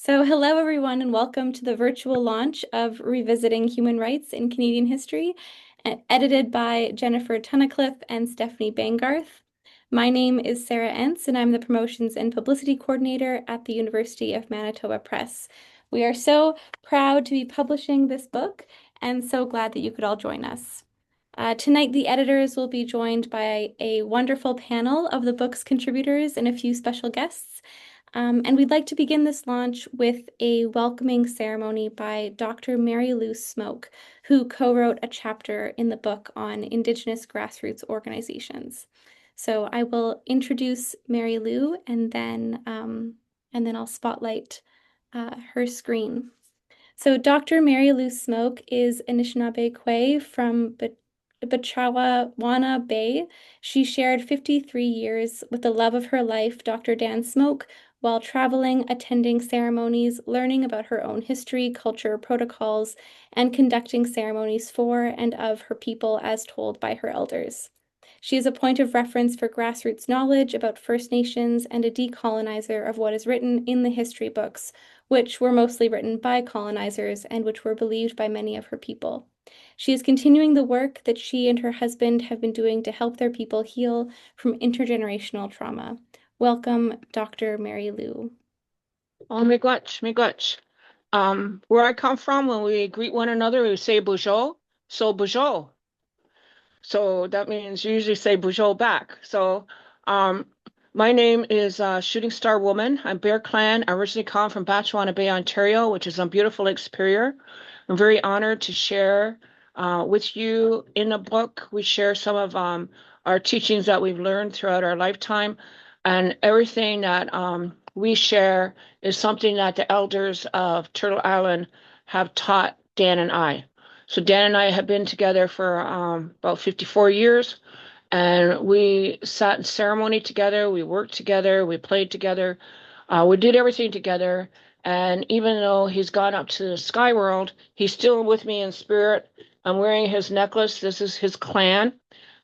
Hello everyone, and welcome to the virtual launch of Revisiting Human Rights in Canadian History, edited by Jennifer Tunnicliffe and Stephanie Bangarth. My name is Sarah Entz, and I'm the Promotions and Publicity Coordinator at the University of Manitoba Press. We are so proud to be publishing this book, and so glad that you could all join us. Tonight, the editors will be joined by a wonderful panel of the book's contributors and a few special guests. And we'd like to begin this launch with a welcoming ceremony by Dr. Mary Lou Smoke, who co-wrote a chapter in the book on Indigenous grassroots organizations. So I will introduce Mary Lou, and then I'll spotlight her screen. So Dr. Mary Lou Smoke is Anishinaabe Kwe from Bechawana Bay. She shared 53 years with the love of her life, Dr. Dan Smoke, while traveling, attending ceremonies, learning about her own history, culture, protocols, and conducting ceremonies for and of her people as told by her elders. She is a point of reference for grassroots knowledge about First Nations and a decolonizer of what is written in the history books, which were mostly written by colonizers and which were believed by many of her people. She is continuing the work that she and her husband have been doing to help their people heal from intergenerational trauma. Welcome, Dr. Mary Lou. Oh, miigwech, miigwech. Where I come from, when we greet one another, we say bonjour, so bonjour. So that means you usually say bonjour back. So my name is Shooting Star Woman. I'm Bear Clan. I originally come from Batchewana Bay, Ontario, which is on beautiful Lake Superior. I'm very honored to share with you in the book. We share some of our teachings that we've learned throughout our lifetime, and everything that we share is something that the elders of Turtle Island have taught Dan and I. So Dan and I have been together for about 54 years, and we sat in ceremony together, we worked together, we played together, we did everything together. And even though he's gone up to the sky world, he's still with me in spirit. I'm wearing his necklace. This is his clan.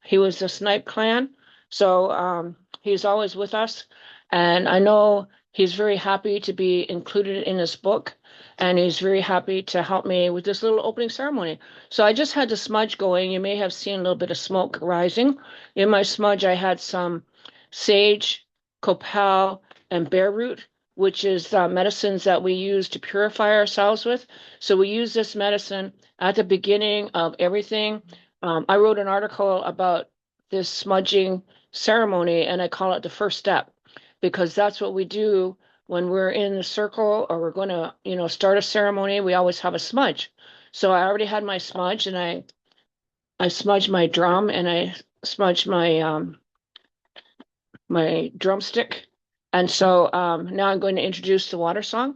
He was the Snipe clan. So he's always with us. And I know he's very happy to be included in this book. And he's very happy to help me with this little opening ceremony. So I just had the smudge going. You may have seen a little bit of smoke rising. In my smudge, I had some sage, copal, and bear root, which is medicines that we use to purify ourselves with. So we use this medicine at the beginning of everything. I wrote an article about this smudging ceremony, and I call it the first step, because that's what we do when we're in the circle or we're going to, start a ceremony. We always have a smudge. So I already had my smudge, and I smudged my drum, and I smudged my drumstick. And so now I'm going to introduce the water song.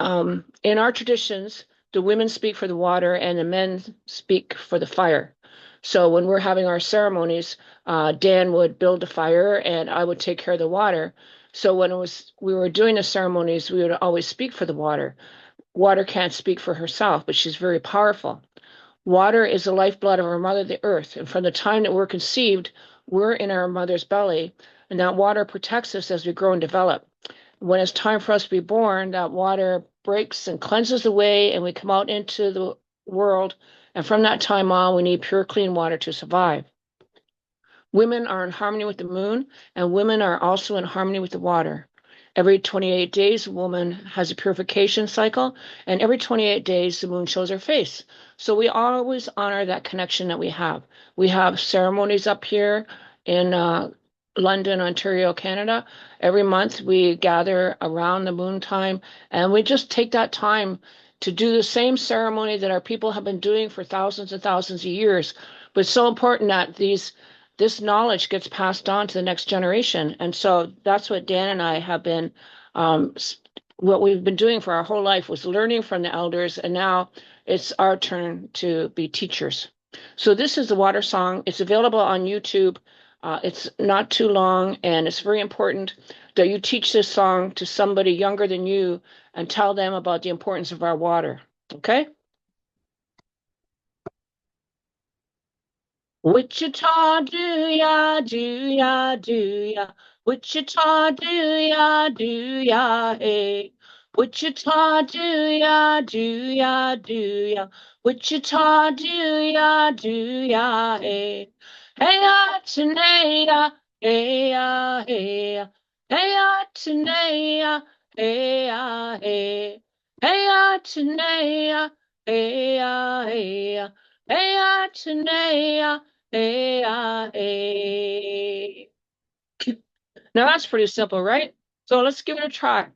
In our traditions, the women speak for the water and the men speak for the fire. So when we're having our ceremonies, Dan would build a fire and I would take care of the water. So when we were doing the ceremonies, we would always speak for the water. Water can't speak for herself, but she's very powerful. Water is the lifeblood of our mother, the earth. And from the time that we're conceived, we're in our mother's belly. And that water protects us as we grow and develop. When it's time for us to be born, that water breaks and cleanses the way, and we come out into the world. And from that time on, we need pure, clean water to survive. Women are in harmony with the moon, and women are also in harmony with the water. Every 28 days, a woman has a purification cycle, and every 28 days, the moon shows her face. So we always honor that connection that we have. We have ceremonies up here in London, Ontario, Canada. Every month, we gather around the moon time, and we just take that time to do the same ceremony that our people have been doing for thousands and thousands of years. But it's so important that this knowledge gets passed on to the next generation. And so that's what Dan and I have been, what we've been doing for our whole life was learning from the elders. And now it's our turn to be teachers. So this is the water song. It's available on YouTube. It's not too long, and it's very important that you teach this song to somebody younger than you and tell them about the importance of our water. Okay? Wichita, do ya, do ya, do ya. Wichita, do ya, hey. Wichita, do ya, do ya, do ya. Wichita, do ya, do ya, hey. Hey, ya, Tanea, hey, ya, hey, ya. Hey, ya, Tanea, hey, ya, hey. Hey, ya, Tanea, hey, ya, hey, ya. Hey, ya, Tanea, hey, ya, hey. Now that's pretty simple, right? So let's give it a try.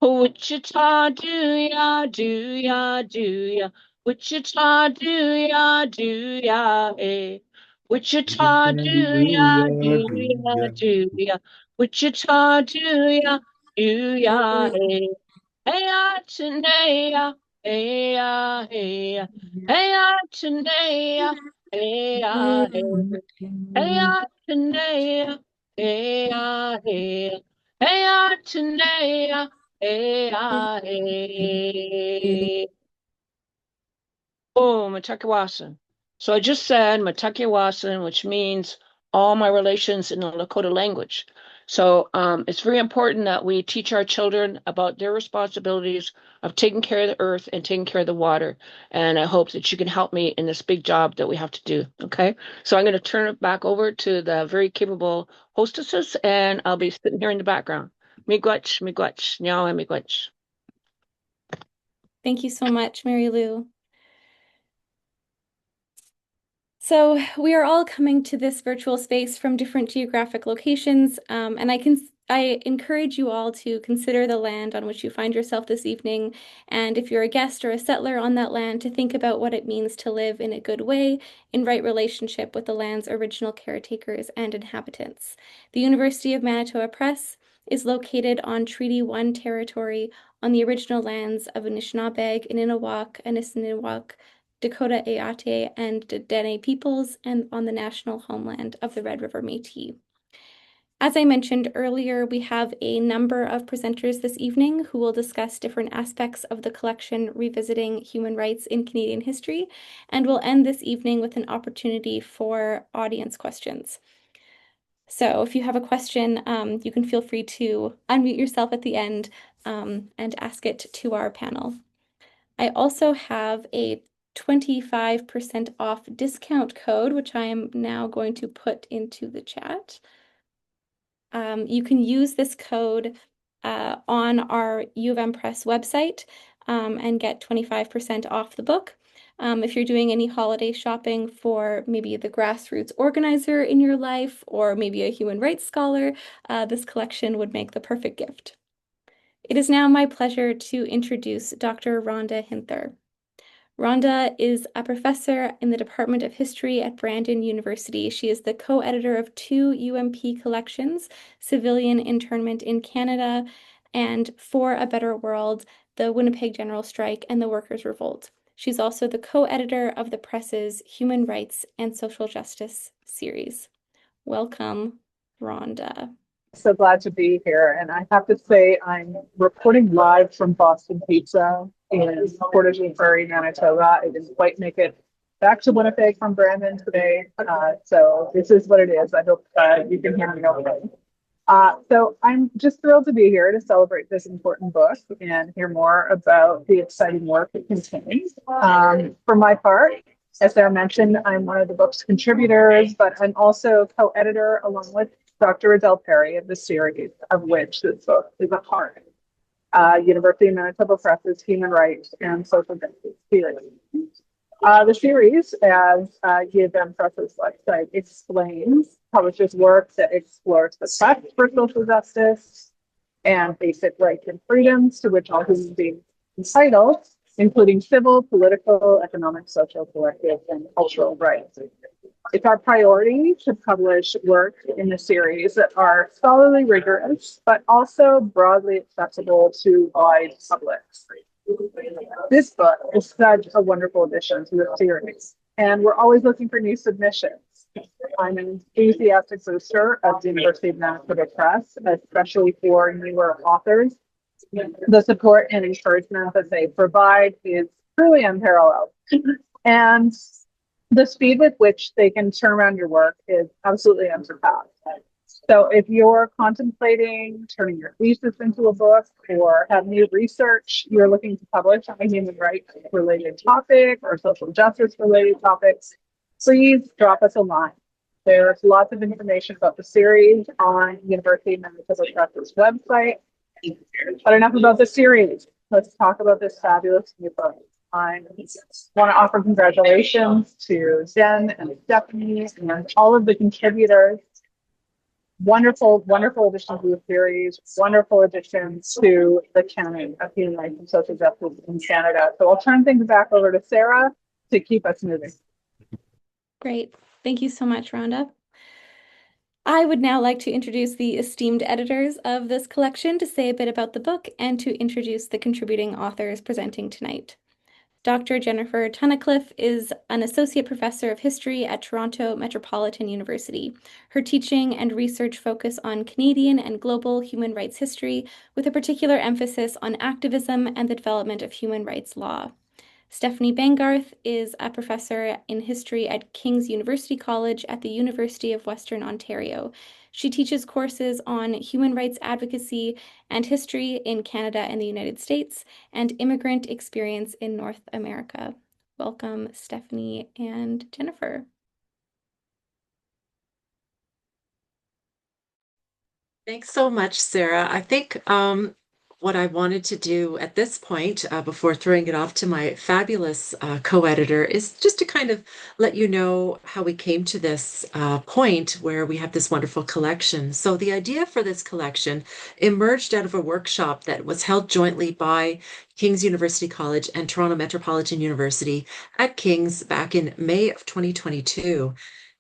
Wichita, do ya, do ya, do ya. Wichita, do ya, do ya, hey. Wichita, do ya, do ya, do ya. Wichita, do ya, do ya, hey. Hey, ya, Tanea, hey, ya, hey, ya. Hey, ya, Tanea, hey, ya, hey. Hey, ya, Tanea, hey, ya, hey. Hey, ya, Tanea, hey, hey. Oh, Matakiwasan. So I just said Matakiwasan, which means all my relations in the Lakota language. So it's very important that we teach our children about their responsibilities of taking care of the earth and taking care of the water. And I hope that you can help me in this big job that we have to do. Okay. So I'm going to turn it back over to the very capable hostesses, and I'll be sitting here in the background. Miigwech, miigwech, nyawa, miigwech. Thank you so much, Mary Lou. So we are all coming to this virtual space from different geographic locations, and I encourage you all to consider the land on which you find yourself this evening, and if you're a guest or a settler on that land, to think about what it means to live in a good way, in right relationship with the land's original caretakers and inhabitants. The University of Manitoba Press is located on Treaty 1 territory on the original lands of Anishinaabeg, Inninewak, Anishinaabeg, Dakota Ayate, and Dene peoples, and on the national homeland of the Red River Métis. As I mentioned earlier, we have a number of presenters this evening who will discuss different aspects of the collection Revisiting Human Rights in Canadian History, and we'll end this evening with an opportunity for audience questions. So if you have a question, you can feel free to unmute yourself at the end and ask it to our panel. I also have a 25% off discount code, which I am now going to put into the chat. You can use this code on our U of M Press website and get 25% off the book. If you're doing any holiday shopping for maybe the grassroots organizer in your life or maybe a human rights scholar, this collection would make the perfect gift. It is now my pleasure to introduce Dr. Rhonda Hinther. Rhonda is a professor in the Department of History at Brandon University. She is the co-editor of two UMP collections, Civilian Internment in Canada and For a Better World, the Winnipeg General Strike and the Workers' Revolt. She's also the co-editor of the Press's Human Rights and Social Justice series. Welcome, Rhonda. So glad to be here. And I have to say, I'm reporting live from Boston Pizza in Portage la Prairie, Manitoba. I didn't quite make it back to Winnipeg from Brandon today. So this is what it is. I hope you can hear me okay. So I'm just thrilled to be here to celebrate this important book and hear more about the exciting work it contains. For my part, as Sarah mentioned, I'm one of the book's contributors, but I'm also co-editor along with Dr. Adele Perry of the series of which this book is a part. University of Manitoba Press's Human Rights and Social Justice series. The series, as U of M Press's website explains, publishes work that explores the quest for social justice and basic rights and freedoms to which all human beings are entitled, including civil, political, economic, social, collective, and cultural rights. It's our priority to publish work in the series that are scholarly rigorous, but also broadly accessible to wide publics. This book is such a wonderful addition to the series, and we're always looking for new submissions. I'm an enthusiastic booster of the University of Manitoba Press, especially for newer authors. The support and encouragement that they provide is truly unparalleled. And the speed with which they can turn around your work is absolutely unsurpassed. So if you're contemplating turning your thesis into a book or have new research you're looking to publish on a human rights related topic or social justice related topics, please drop us a line. There's lots of information about the series on University of Manitoba Trust's website. But enough about the series. Let's talk about this fabulous new book. I want to offer congratulations to Jen and Stephanie and all of the contributors. Wonderful, wonderful addition to the series, wonderful addition to the canon of human rights and social justice in Canada. So I'll turn things back over to Sarah to keep us moving. Great. Thank you so much, Rhonda. I would now like to introduce the esteemed editors of this collection to say a bit about the book and to introduce the contributing authors presenting tonight. Dr. Jennifer Tunnicliffe is an associate professor of history at Toronto Metropolitan University. Her teaching and research focus on Canadian and global human rights history, with a particular emphasis on activism and the development of human rights law. Stephanie Bangarth is a professor in history at King's University College at the University of Western Ontario. She teaches courses on human rights advocacy and history in Canada and the United States and immigrant experience in North America. Welcome, Stephanie and Jennifer. Thanks so much, Sarah. I think what I wanted to do at this point, before throwing it off to my fabulous co-editor, is just to kind of let you know how we came to this point where we have this wonderful collection. So the idea for this collection emerged out of a workshop that was held jointly by King's University College and Toronto Metropolitan University at King's back in May of 2022.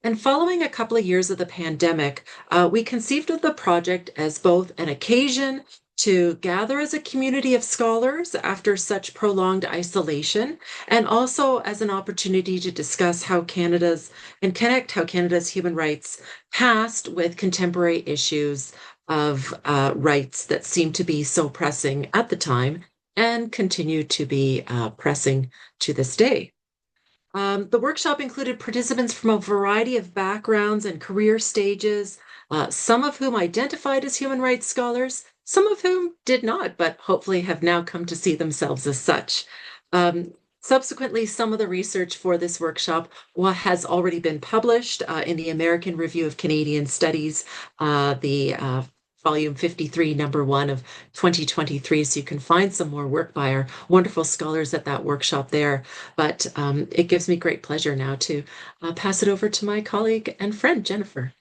And following a couple of years of the pandemic, we conceived of the project as both an occasion to gather as a community of scholars after such prolonged isolation, and also as an opportunity to discuss how Canada's human rights past with contemporary issues of rights that seem to be so pressing at the time and continue to be pressing to this day. The workshop included participants from a variety of backgrounds and career stages, some of whom identified as human rights scholars, some of whom did not, but hopefully have now come to see themselves as such. Subsequently, some of the research for this workshop has already been published in the American Review of Canadian Studies, the volume 53, number 1 of 2023. So you can find some more work by our wonderful scholars at that workshop there. But it gives me great pleasure now to pass it over to my colleague and friend, Jennifer.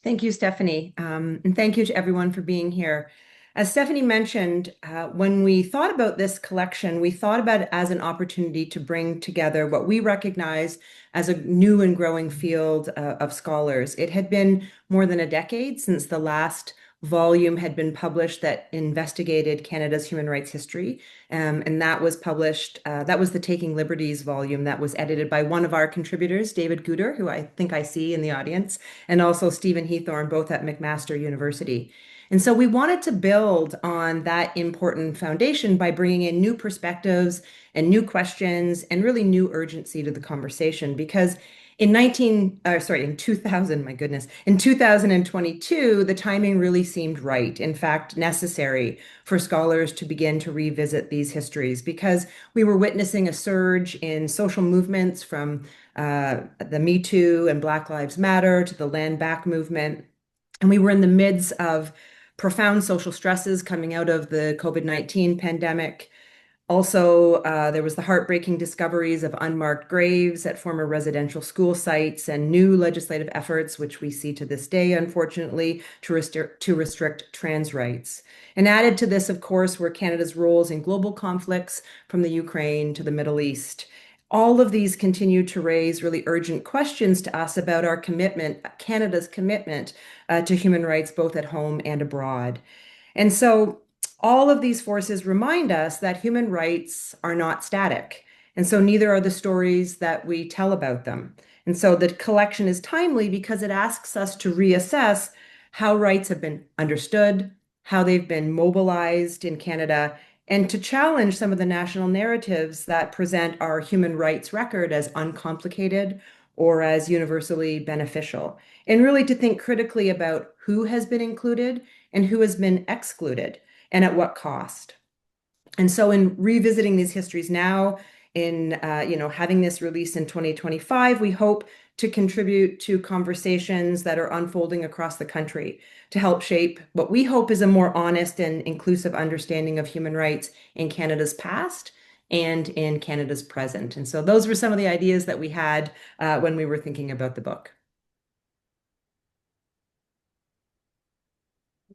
Thank you, Stephanie. And thank you to everyone for being here. As Stephanie mentioned, when we thought about this collection, we thought about it as an opportunity to bring together what we recognize as a new and growing field of scholars. It had been more than a decade since the last volume had been published that investigated Canada's human rights history. And that was published, that was the Taking Liberties volume that was edited by one of our contributors, David Gooder, who I think I see in the audience, and also Stephen Heathorn, both at McMaster University. And so we wanted to build on that important foundation by bringing in new perspectives and new questions and really new urgency to the conversation, because in 2000, my goodness, in 2022, the timing really seemed right. In fact, necessary for scholars to begin to revisit these histories, because we were witnessing a surge in social movements from the Me Too and Black Lives Matter to the Land Back movement. And we were in the midst of profound social stresses coming out of the COVID-19 pandemic. Also, there was the heartbreaking discoveries of unmarked graves at former residential school sites and new legislative efforts, which we see to this day, unfortunately, to restrict trans rights. And added to this, of course, were Canada's roles in global conflicts from the Ukraine to the Middle East. All of these continue to raise really urgent questions to us about our commitment, Canada's commitment to human rights, both at home and abroad. And so all of these forces remind us that human rights are not static, and so neither are the stories that we tell about them. And so the collection is timely because it asks us to reassess how rights have been understood, how they've been mobilized in Canada, and to challenge some of the national narratives that present our human rights record as uncomplicated or as universally beneficial, and really to think critically about who has been included and who has been excluded, and at what cost. And so in revisiting these histories now, in having this release in 2025, we hope to contribute to conversations that are unfolding across the country to help shape what we hope is a more honest and inclusive understanding of human rights in Canada's past and in Canada's present. And so those were some of the ideas that we had when we were thinking about the book.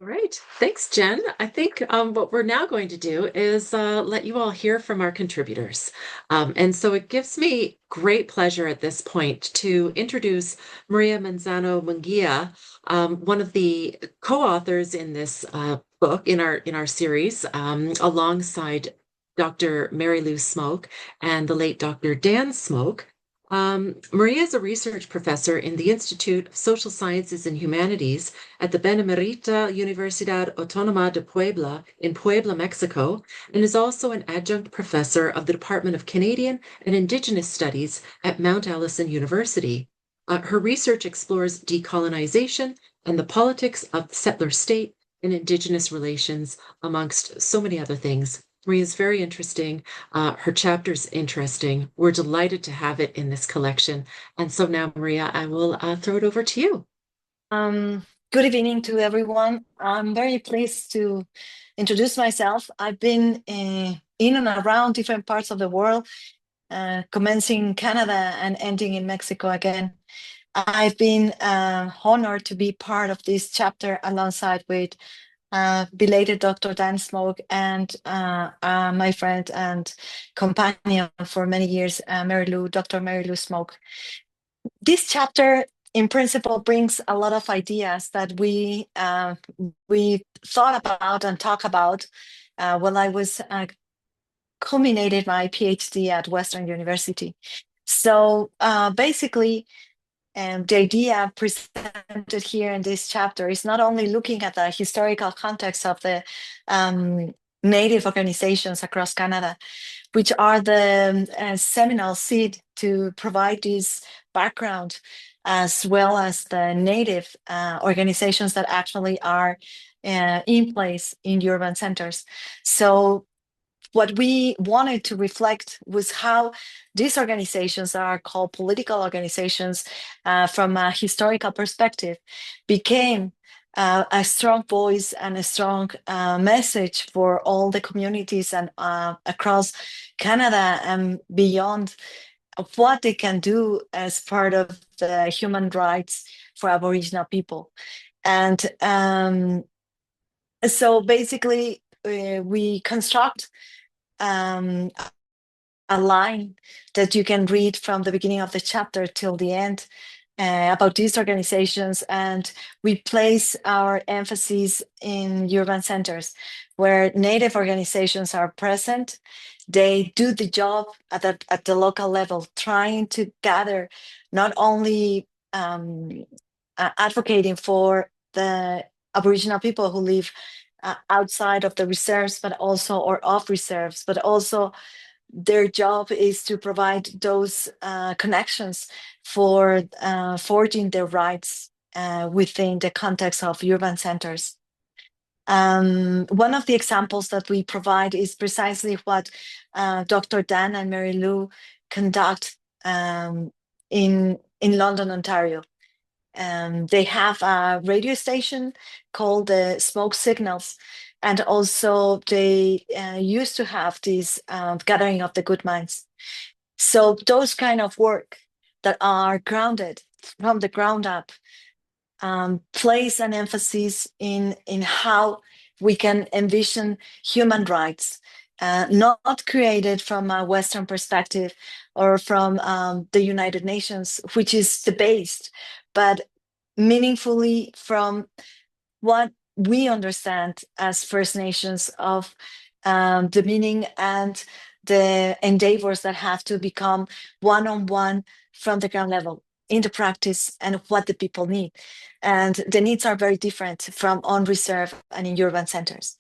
All right. Thanks, Jen. I think what we're now going to do is let you all hear from our contributors. And so it gives me great pleasure at this point to introduce Maria Manzano-Munguía, one of the co-authors in this book in our series, alongside Dr. Mary Lou Smoke and the late Dr. Dan Smoke. Maria is a research professor in the Institute of Social Sciences and Humanities at the Benemérita Universidad Autónoma de Puebla in Puebla, Mexico, and is also an adjunct professor of the Department of Canadian and Indigenous Studies at Mount Allison University. Her research explores decolonization and the politics of the settler state and Indigenous relations, amongst so many other things. Maria's very interesting. Her chapter's interesting. We're delighted to have it in this collection. And so now, Maria, I will throw it over to you. Good evening to everyone. I'm very pleased to introduce myself. I've been in and around different parts of the world, commencing in Canada and ending in Mexico again. I've been honored to be part of this chapter alongside with belated Dr. Dan Smoke and my friend and companion for many years, Dr. Mary Lou Smoke. This chapter, in principle, brings a lot of ideas that we thought about and talked about while I was culminated my PhD at Western University. So basically, the idea presented here in this chapter is not only looking at the historical context of the Native organizations across Canada, which are the seminal seed to provide this background, as well as the Native organizations that actually are in place in urban centers. So what we wanted to reflect was how these organizations that are called political organizations from a historical perspective became a strong voice and a strong message for all the communities and across Canada and beyond of what they can do as part of the human rights for Aboriginal people. And so basically we construct a line that you can read from the beginning of the chapter till the end about these organizations, and we place our emphasis in urban centers where Native organizations are present. They do the job at the local level, trying to gather not only advocating for the Aboriginal people who live outside of the reserves, but also or off reserves, but also their job is to provide those connections for forging their rights within the context of urban centers. One of the examples that we provide is precisely what Dr. Dan and Mary Lou conduct in London, Ontario. They have a radio station called the Smoke Signals, and also they used to have this gathering of the good minds. So those kind of work that are grounded from the ground up place an emphasis in how we can envision human rights, not created from a Western perspective or from the United Nations, which is debased, but meaningfully from what we understand as First Nations of the meaning and the endeavors that have to become one-on-one from the ground level in the practice and what the people need. And the needs are very different from on reserve and in urban centers.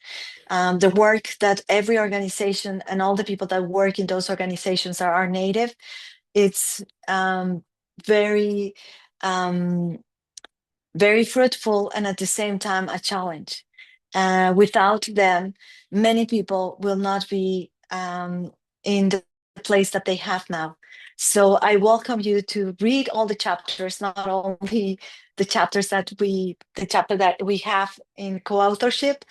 The work that every organization and all the people that work in those organizations are Native, it's very very fruitful, and at the same time a challenge. Without them, many people will not be in the place that they have now. So I welcome you to read all the chapters, not only the chapter that we have in co-authorship,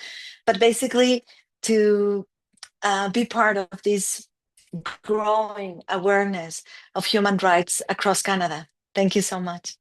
but basically to be part of this growing awareness of human rights across Canada. Thank you so much.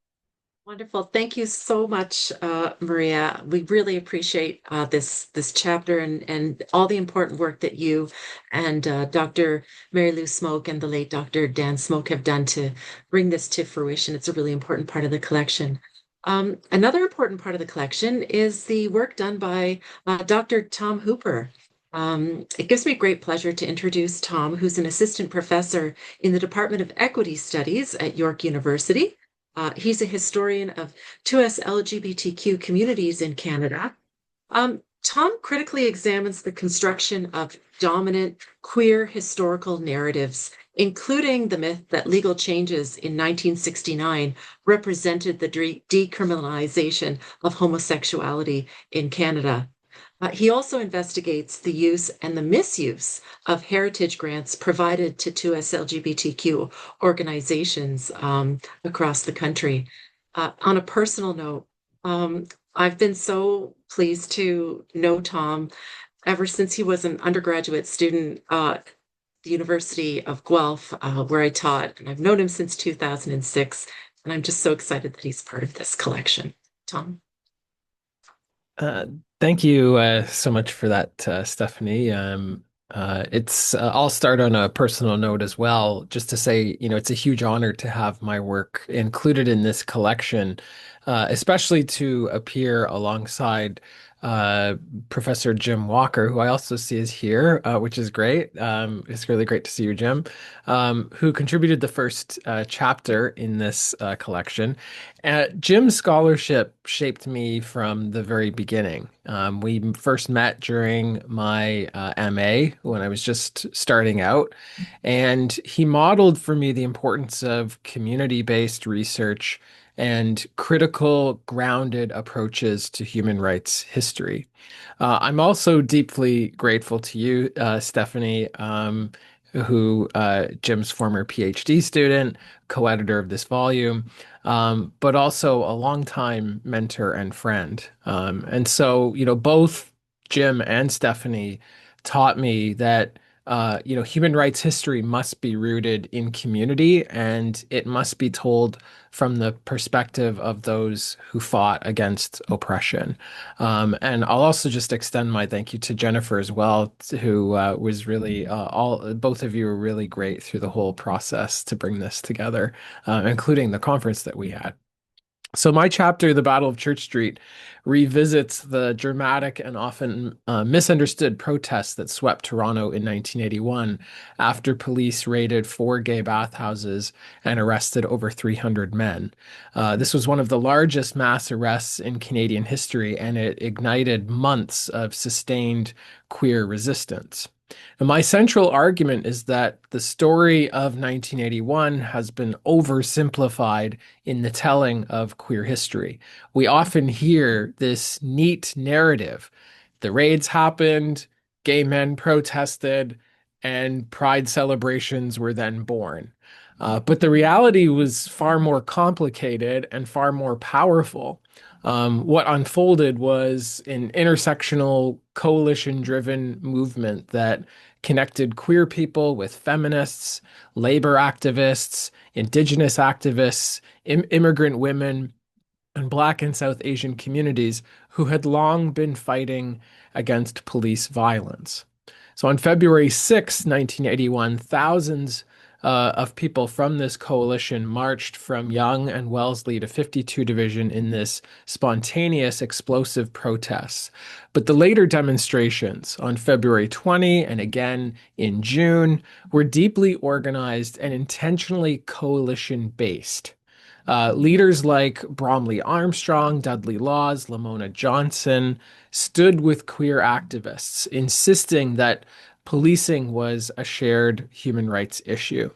Wonderful. Thank you so much, Maria. We really appreciate this chapter and all the important work that you and Dr. Mary Lou Smoke and the late Dr. Dan Smoke have done to bring this to fruition. It's a really important part of the collection. Another important part of the collection is the work done by Dr. Tom Hooper. It gives me great pleasure to introduce Tom, who's an assistant professor in the Department of Equity Studies at York University. He's a historian of 2S LGBTQ communities in Canada. Tom critically examines the construction of dominant queer historical narratives, including the myth that legal changes in 1969 represented the decriminalization of homosexuality in Canada. He also investigates the use and the misuse of heritage grants provided to 2S LGBTQ organizations across the country. On a personal note, I've been so pleased to know Tom ever since he was an undergraduate student at the University of Guelph, where I taught, and I've known him since 2006, and I'm just so excited that he's part of this collection. Tom? Thank you so much for that, Stephanie. I'll start on a personal note as well, just to say, it's a huge honor to have my work included in this collection, especially to appear alongside Professor Jim Walker, who I also see is here, which is great. It's really great to see you, Jim, who contributed the first chapter in this collection. Jim's scholarship shaped me from the very beginning. We first met during my MA when I was just starting out, and he modeled for me the importance of community-based research and critical, grounded approaches to human rights history. I'm also deeply grateful to you, Stephanie, who Jim's former PhD student, co-editor of this volume, but also a longtime mentor and friend. And so, both Jim and Stephanie taught me that human rights history must be rooted in community, and it must be told from the perspective of those who fought against oppression. And I'll also just extend my thank you to Jennifer as well, who was really both of you were really great through the whole process to bring this together, including the conference that we had. So my chapter, The Battle of Church Street, revisits the dramatic and often misunderstood protests that swept Toronto in 1981 after police raided 4 gay bathhouses and arrested over 300 men. This was one of the largest mass arrests in Canadian history, and it ignited months of sustained queer resistance. And my central argument is that the story of 1981 has been oversimplified in the telling of queer history. We often hear this neat narrative. The raids happened, gay men protested, and pride celebrations were then born. But the reality was far more complicated and far more powerful. What unfolded was an intersectional, coalition-driven movement that connected queer people with feminists, labor activists, indigenous activists, immigrant women, and Black and South Asian communities who had long been fighting against police violence. So on February 6, 1981, thousands of people from this coalition marched from Yonge and Wellesley to 52 Division in this spontaneous, explosive protest. But the later demonstrations on February 20 and again in June were deeply organized and intentionally coalition-based. Leaders like Bromley Armstrong, Dudley Laws, Lamona Johnson stood with queer activists, insisting that policing was a shared human rights issue.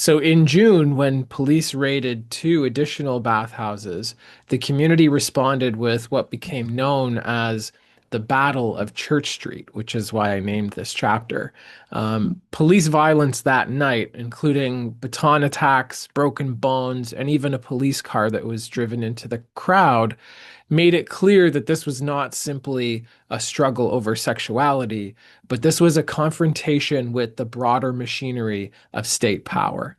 So in June, when police raided 2 additional bathhouses, the community responded with what became known as the Battle of Church Street, which is why I named this chapter. Police violence that night, including baton attacks, broken bones, and even a police car that was driven into the crowd, made it clear that this was not simply a struggle over sexuality, but this was a confrontation with the broader machinery of state power.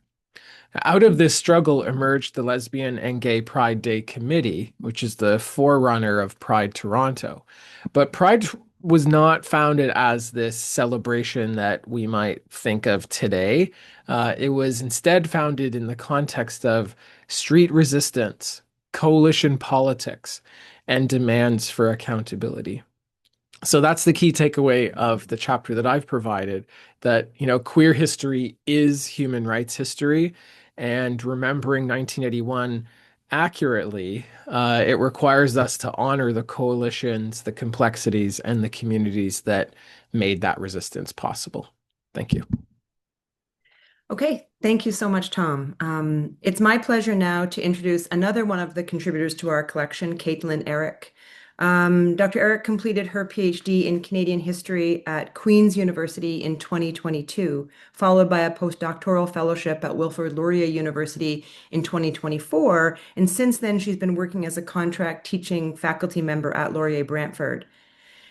Out of this struggle emerged the Lesbian and Gay Pride Day Committee, which is the forerunner of Pride Toronto. But Pride was not founded as this celebration that we might think of today. It was instead founded in the context of street resistance, coalition politics, and demands for accountability. So that's the key takeaway of the chapter that I've provided, that, queer history is human rights history, and remembering 1981 accurately, it requires us to honor the coalitions, the complexities, and the communities that made that resistance possible. Thank you. Okay, thank you so much, Tom. It's my pleasure now to introduce another one of the contributors to our collection, Katelyn Arac. Dr. Arac completed her PhD in Canadian history at Queen's University in 2022, followed by a postdoctoral fellowship at Wilfrid Laurier University in 2024, and since then she's been working as a contract teaching faculty member at Laurier Brantford.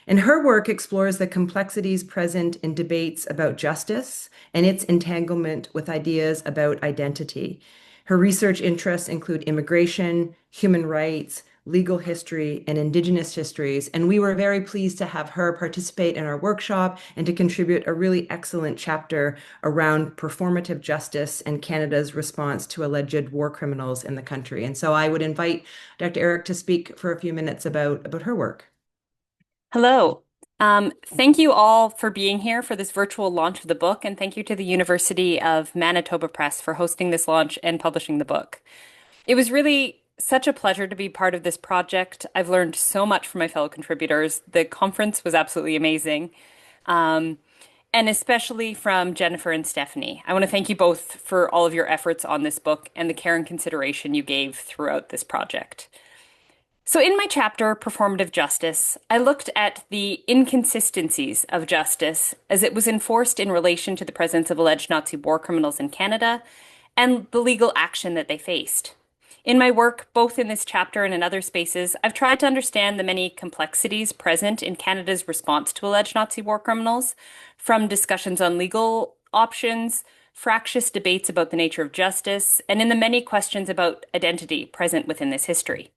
And her work explores the complexities present in debates about justice and its entanglement with ideas about identity. Her research interests include immigration, human rights, legal history, and Indigenous histories. And we were very pleased to have her participate in our workshop and to contribute a really excellent chapter around performative justice and Canada's response to alleged war criminals in the country. And so I would invite Dr. Arac to speak for a few minutes about her work. Hello. Thank you all for being here for this virtual launch of the book, and thank you to the University of Manitoba Press for hosting this launch and publishing the book. It was really such a pleasure to be part of this project. I've learned so much from my fellow contributors. The conference was absolutely amazing, and especially from Jennifer and Stephanie. I want to thank you both for all of your efforts on this book and the care and consideration you gave throughout this project. So in my chapter, Performative Justice, I looked at the inconsistencies of justice as it was enforced in relation to the presence of alleged Nazi war criminals in Canada and the legal action that they faced. In my work, both in this chapter and in other spaces, I've tried to understand the many complexities present in Canada's response to alleged Nazi war criminals, from discussions on legal options, fractious debates about the nature of justice, and in the many questions about identity present within this history.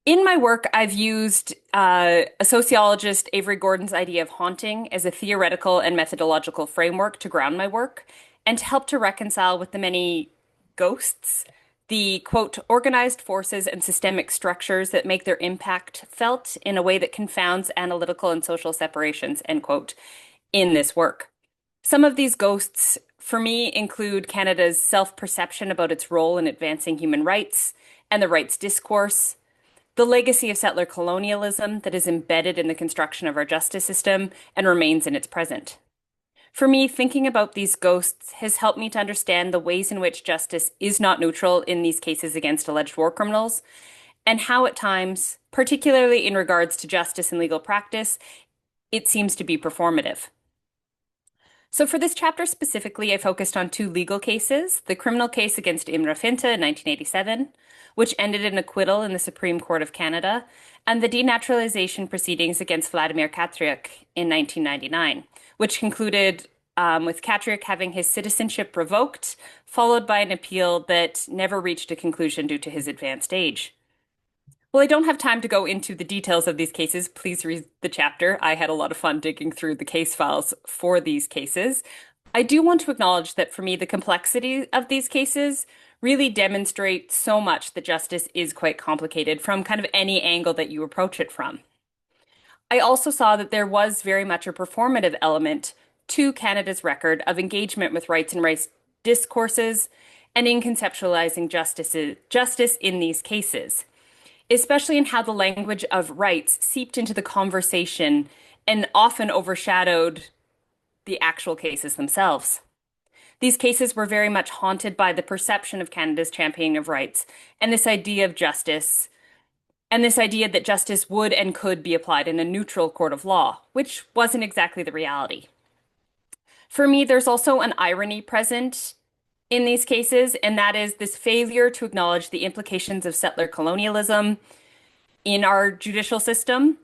In my work, I've used a sociologist, Avery Gordon's idea of haunting as a theoretical and methodological framework to ground my work and to help to reconcile with the many ghosts, the, quote, organized forces and systemic structures that make their impact felt in a way that confounds analytical and social separations, end quote, in this work. Some of these ghosts, for me, include Canada's self-perception about its role in advancing human rights and the rights discourse, the legacy of settler colonialism that is embedded in the construction of our justice system and remains in its present. For me, thinking about these ghosts has helped me to understand the ways in which justice is not neutral in these cases against alleged war criminals, and how at times, particularly in regards to justice and legal practice, it seems to be performative. So for this chapter specifically, I focused on 2 legal cases, the criminal case against Imre Finte in 1987, which ended in acquittal in the Supreme Court of Canada, and the denaturalization proceedings against Vladimir Katriak in 1999, which concluded with Katriak having his citizenship revoked, followed by an appeal that never reached a conclusion due to his advanced age. Well, I don't have time to go into the details of these cases. Please read the chapter. I had a lot of fun digging through the case files for these cases. I do want to acknowledge that for me, the complexity of these cases really demonstrate so much that justice is quite complicated from kind of any angle that you approach it from. I also saw that there was very much a performative element to Canada's record of engagement with rights and rights discourses and in conceptualizing justice in these cases, especially in how the language of rights seeped into the conversation and often overshadowed the actual cases themselves. these cases were very much haunted by the perception of Canada's championing of rights and this idea of justice, and this idea that justice would and could be applied in a neutral court of law, which wasn't exactly the reality. For me, there's also an irony present in these cases, and that is this failure to acknowledge the implications of settler colonialism in our judicial system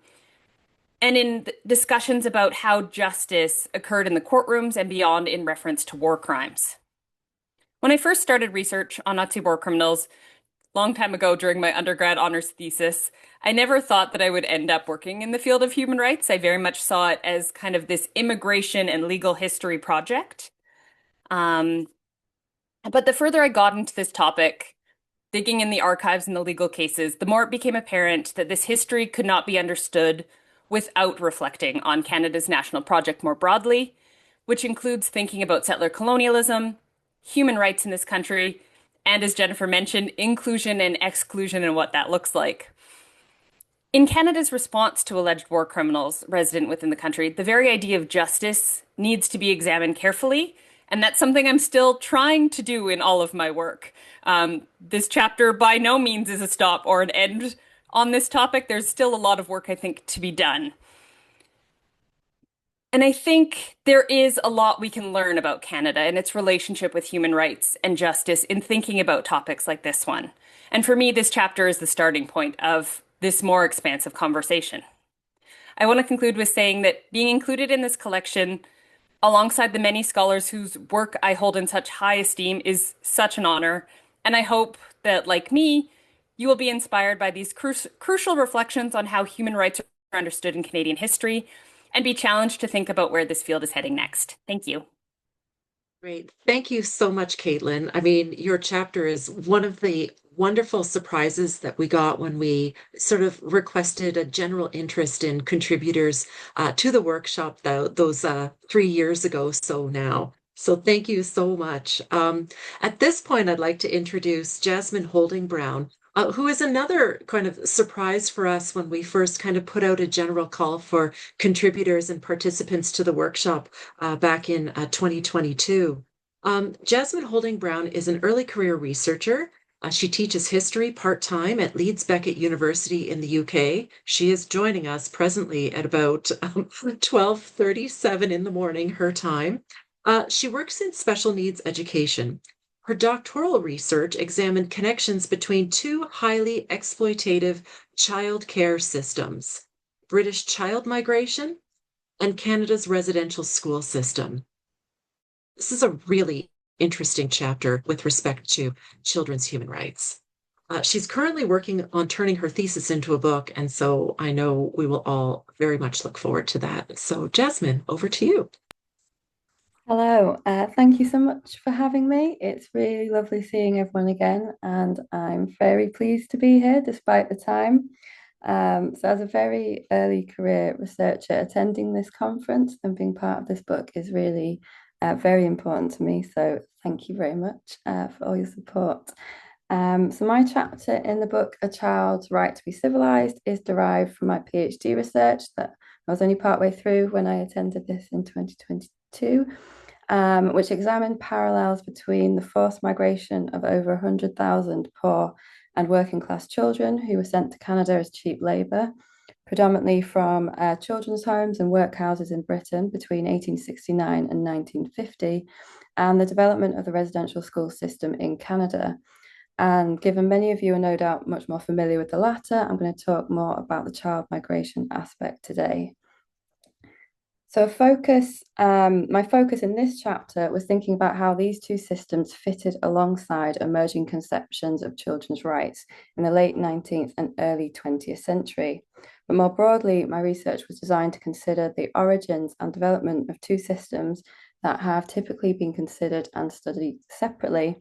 and in discussions about how justice occurred in the courtrooms and beyond in reference to war crimes. When I first started research on Nazi war criminals, long time ago during my undergrad honors thesis, I never thought that I would end up working in the field of human rights. I very much saw it as kind of this immigration and legal history project. But the further I got into this topic, digging in the archives and the legal cases, the more it became apparent that this history could not be understood without reflecting on Canada's national project more broadly, which includes thinking about settler colonialism, human rights in this country, and as Jennifer mentioned, inclusion and exclusion and what that looks like. In Canada's response to alleged war criminals resident within the country, the very idea of justice needs to be examined carefully, and that's something I'm still trying to do in all of my work. This chapter by no means is a stop or an end on this topic. There's still a lot of work, I think, to be done. And I think there is a lot we can learn about Canada and its relationship with human rights and justice in thinking about topics like this one. And for me, this chapter is the starting point of this more expansive conversation. I want to conclude with saying that being included in this collection, alongside the many scholars whose work I hold in such high esteem, is such an honor. And I hope that, like me, you will be inspired by these crucial reflections on how human rights are understood in Canadian history, and be challenged to think about where this field is heading next. Thank you. Great. Thank you so much, Caitlin. I mean, your chapter is one of the wonderful surprises that we got when we sort of requested a general interest in contributors to the workshop those 3 years ago, so now. So thank you so much. At this point, I'd like to introduce Jasmine Holding-Brown, who is another kind of surprise for us when we first kind of put out a general call for contributors and participants to the workshop back in 2022. Jasmine Holding-Brown is an early career researcher. She teaches history part-time at Leeds Beckett University in the UK. She is joining us presently at about 12:37 in the morning, her time. She works in special needs education. Her doctoral research examined connections between two highly exploitative child care systems, British child migration and Canada's residential school system. This is a really interesting chapter with respect to children's human rights. She's currently working on turning her thesis into a book, and so I know we will all very much look forward to that. So Jasmine, over to you. Hello, thank you so much for having me. It's really lovely seeing everyone again, and I'm very pleased to be here despite the time. So as a very early career researcher, attending this conference and being part of this book is really very important to me. So thank you very much for all your support. So my chapter in the book, A Child's Right to be Civilized, is derived from my PhD research that I was only partway through when I attended this in 2022. Which examined parallels between the forced migration of over 100,000 poor and working class children who were sent to Canada as cheap labour, predominantly from children's homes and workhouses in Britain between 1869 and 1950, and the development of the residential school system in Canada. And given many of you are no doubt much more familiar with the latter, I'm going to talk more about the child migration aspect today. So my focus in this chapter was thinking about how these two systems fitted alongside emerging conceptions of children's rights in the late 19th and early 20th century. But more broadly, my research was designed to consider the origins and development of two systems that have typically been considered and studied separately,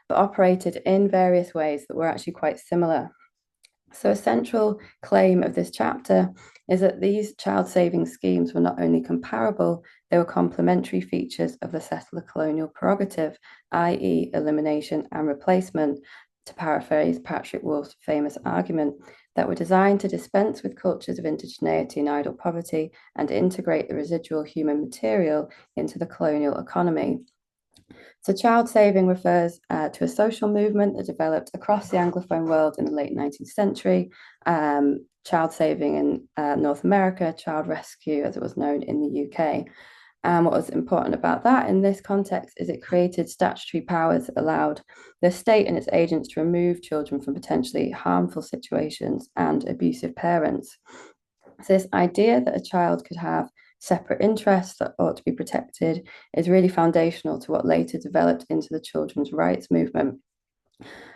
but operated in various ways that were actually quite similar. So a central claim of this chapter is that these child saving schemes were not only comparable, they were complementary features of the settler colonial prerogative, i.e. elimination and replacement, to paraphrase Patrick Wolf's famous argument, that were designed to dispense with cultures of indigeneity and idle poverty and integrate the residual human material into the colonial economy. So child saving refers to a social movement that developed across the Anglophone world in the late 19th century. Child saving in North America, child rescue as it was known in the UK. And what was important about that in this context is it created statutory powers that allowed the state and its agents to remove children from potentially harmful situations and abusive parents. So this idea that a child could have separate interests that ought to be protected is really foundational to what later developed into the children's rights movement.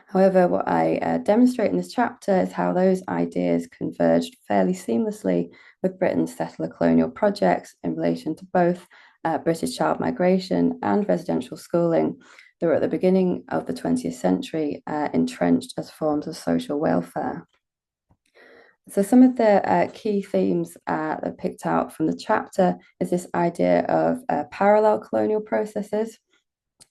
However, what I demonstrate in this chapter is how those ideas converged fairly seamlessly with Britain's settler colonial projects in relation to both British child migration and residential schooling that were at the beginning of the 20th century entrenched as forms of social welfare. So some of the key themes that are picked out from the chapter is this idea of parallel colonial processes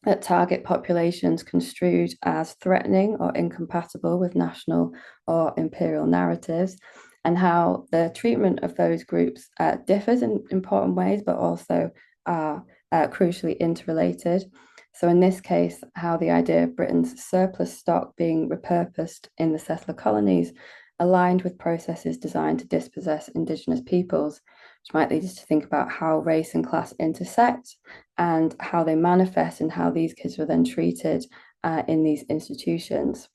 that target populations construed as threatening or incompatible with national or imperial narratives, and how the treatment of those groups differs in important ways, but also are crucially interrelated. So in this case, how the idea of Britain's surplus stock being repurposed in the settler colonies aligned with processes designed to dispossess Indigenous peoples, which might lead us to think about how race and class intersect and how they manifest and how these kids were then treated in these institutions.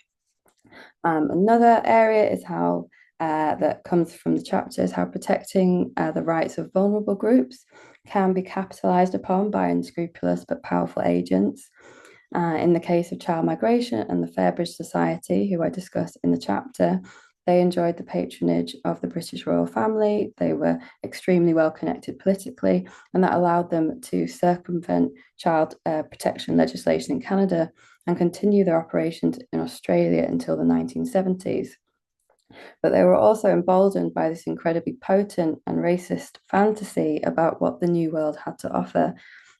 Another area is how that comes from the chapter is how protecting the rights of vulnerable groups can be capitalized upon by unscrupulous but powerful agents. In the case of child migration and the Fairbridge Society, who I discuss in the chapter, they enjoyed the patronage of the British royal family. They were extremely well connected politically, and that allowed them to circumvent child protection legislation in Canada and continue their operations in Australia until the 1970s. But they were also emboldened by this incredibly potent and racist fantasy about what the New World had to offer,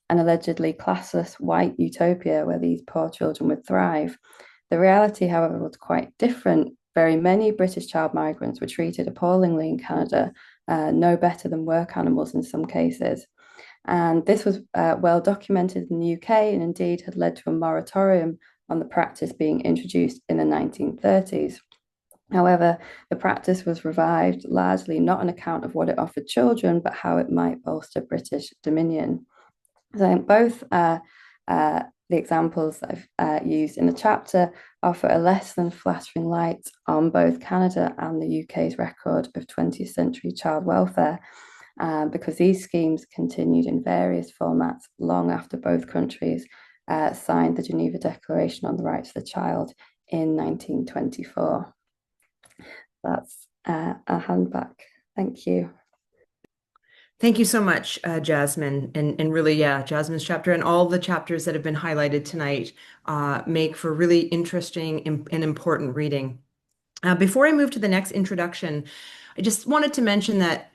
an allegedly classless white utopia where these poor children would thrive. The reality, however, was quite different. Very many British child migrants were treated appallingly in Canada, no better than work animals in some cases. And this was well documented in the UK and indeed had led to a moratorium on the practice being introduced in the 1930s. However, the practice was revived largely not on account of what it offered children, but how it might bolster British dominion. So I think both the examples that I've used in the chapter offer a less than flattering light on both Canada and the UK's record of 20th century child welfare, because these schemes continued in various formats long after both countries signed the Geneva Declaration on the Rights of the Child in 1924. That's a hand back. Thank you. Thank you so much, Jasmine. And really, yeah, Jasmine's chapter and all the chapters that have been highlighted tonight make for really interesting and important reading. Before I move to the next introduction, I just wanted to mention that,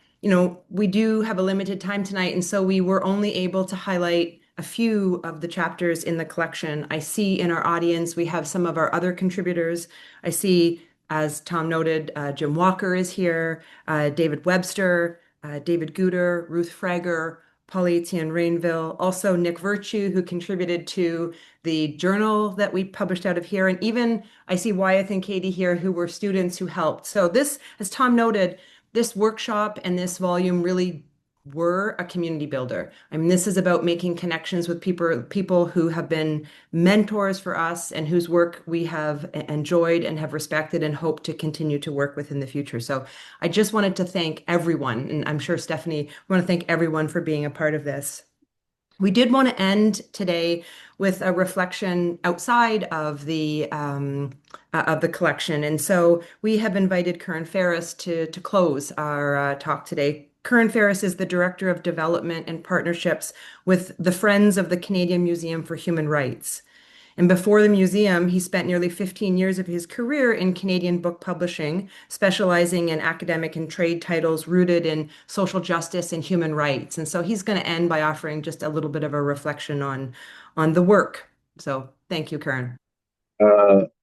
we do have a limited time tonight, and so we were only able to highlight a few of the chapters in the collection. I see in our audience, we have some of our other contributors. I see, as Tom noted, Jim Walker is here, David Webster, David Guter, Ruth Frager, Paul-Etienne Rainville, also Nick Virtue, who contributed to the journal that we published out of here. And even I see Wyeth and Katie here, who were students who helped. So this, as Tom noted, this workshop and this volume really were a community builder. I mean, this is about making connections with people who have been mentors for us and whose work we have enjoyed and have respected and hope to continue to work with in the future. So I just wanted to thank everyone, and I'm sure Stephanie, we want to thank everyone for being a part of this. We did want to end today with a reflection outside of the collection, and so we have invited Curran Faris to close our talk today. Curran Faris is the Director of Development and Partnerships with the Friends of the Canadian Museum for Human Rights. And before the museum, he spent nearly 15 years of his career in Canadian book publishing, specializing in academic and trade titles rooted in social justice and human rights. And so he's going to end by offering just a little bit of a reflection on the work. So thank you, Curran.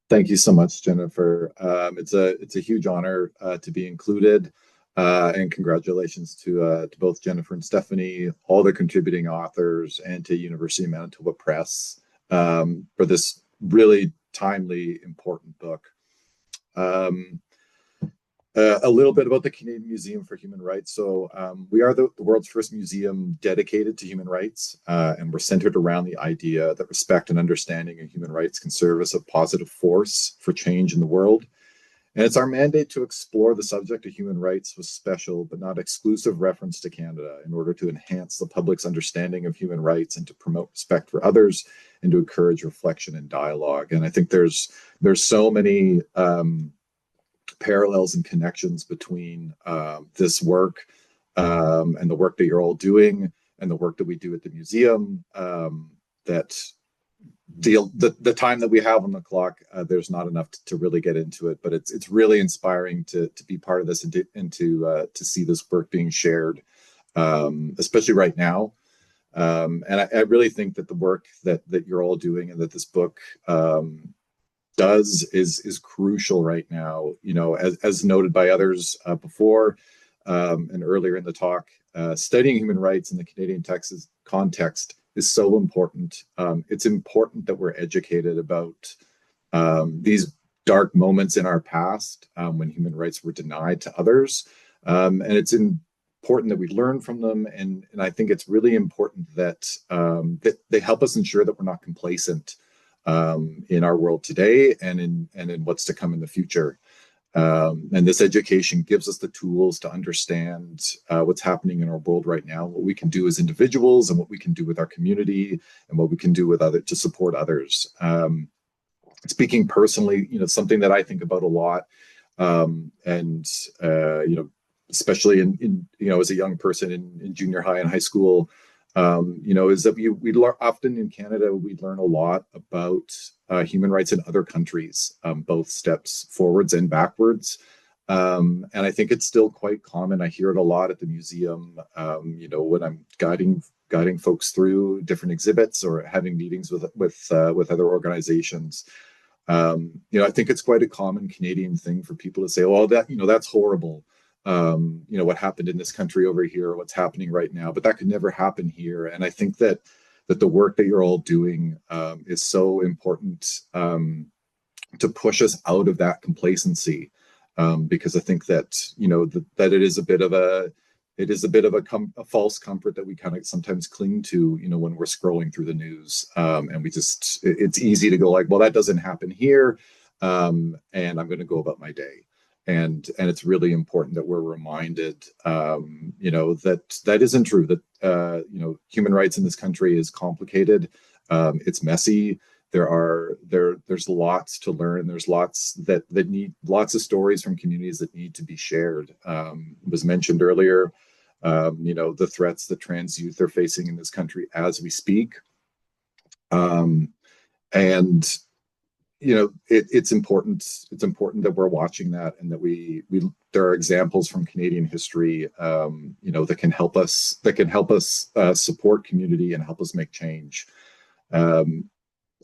Thank you so much, Jennifer. It's a huge honor to be included. And congratulations to both Jennifer and Stephanie, all the contributing authors, and to University of Manitoba Press for this really timely, important book. A little bit about the Canadian Museum for Human Rights. So we are the world's first museum dedicated to human rights, and we're centered around the idea that respect and understanding of human rights can serve as a positive force for change in the world. And it's our mandate to explore the subject of human rights with special but not exclusive reference to Canada in order to enhance the public's understanding of human rights and to promote respect for others and to encourage reflection and dialogue. And I think there's so many parallels and connections between this work and the work that you're all doing and the work that we do at the museum, that the time that we have on the clock, there's not enough to really get into it, but it's really inspiring to be part of this and to see this work being shared, especially right now. And I really think that the work that you're all doing and that this book does is crucial right now. You know, as noted by others before and earlier in the talk, studying human rights in the Canadian Texas context is so important. It's important that we're educated about these dark moments in our past when human rights were denied to others, and it's important that we learn from them. And I think it's really important that that they help us ensure that we're not complacent in our world today and in what's to come in the future. And this education gives us the tools to understand what's happening in our world right now, what we can do as individuals and what we can do with our community and what we can do with others to support others. Speaking personally, you know, something that I think about a lot, and you know, especially in you know, as a young person in junior high and high school, you know, is that we often in Canada, we learn a lot about human rights in other countries, both steps forwards and backwards. And I think it's still quite common. I hear it a lot at the museum, you know, when I'm guiding folks through different exhibits or having meetings with other organizations. You know, I think it's quite a common Canadian thing for people to say, "Oh, that, you know, that's horrible. You know, what happened in this country over here, what's happening right now, but that could never happen here." And I think that the work that you're all doing is so important to push us out of that complacency, because I think that, you know, that it is a bit of a false comfort that we kind of sometimes cling to, you know, when we're scrolling through the news, and it's easy to go like, well, that doesn't happen here, and I'm going to go about my day. And it's really important that we're reminded, you know, that isn't true. That you know, human rights in this country is complicated. It's messy. There's lots to learn. There's lots that need lots of stories from communities that need to be shared. It was mentioned earlier, you know, the threats that trans youth are facing in this country as we speak, and you know, it's important that we're watching that, and that there are examples from Canadian history, you know, that can help us support community and help us make change. I